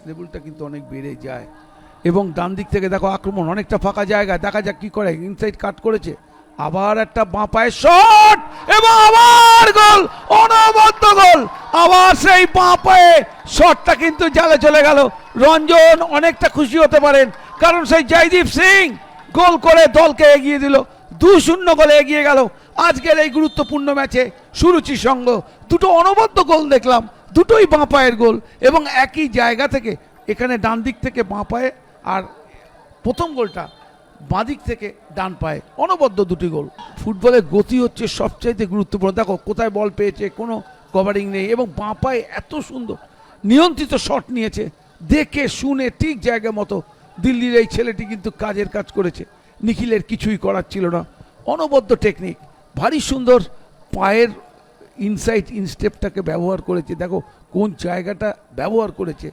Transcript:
লেভেলটা কিন্তু অনেক বেড়ে যায়। এবং ডান দিক থেকে দেখো আক্রমণ, অনেকটা ফাঁকা জায়গা, দেখা যাক কি করে। ইনসাইড কাট করেছে, আবার একটা বাঁ পায়ের শট এবং আবার গোল, অনবদ্য গোল। আবার সেই বাঁ পায়ে শটটা কিন্তু জালে চলে গেল। রঞ্জন অনেকটা খুশি হতে পারেন, কারণ সেই জয়দীপ সিং গোল করে দলকে এগিয়ে দিল, 2-0 গোলে এগিয়ে গেল আজকের এই গুরুত্বপূর্ণ ম্যাচে। সুরুচির সঙ্গ দুটো অনবদ্য গোল দেখলাম, দুটোই বাঁ পায়ের গোল এবং একই জায়গা থেকে। এখানে ডান দিক থেকে বাঁ পায়ে, আর প্রথম গোলটা বাঁ দিক থেকে ডান পায়ে, অনবদ্য দুটি গোল। ফুটবলের গতি হচ্ছে সবচাইতে গুরুত্বপূর্ণ। দেখো কোথায় বল পেয়েছে, কোনো কভারিং নেই, এবং বাঁ পায়ে এত সুন্দর নিয়ন্ত্রিত শট নিয়েছে, দেখে শুনে ঠিক জায়গা মতো। দিল্লির এই ছেলেটি কিন্তু কাজের কাজ করেছে, নিখিলের কিছুই করার ছিল না। অনবদ্য টেকনিক, ভারী সুন্দর পায়ের ইনসাইড ইনস্টেপটাকে ব্যবহার করেছে, দেখো কোন জায়গাটা ব্যবহার করেছে।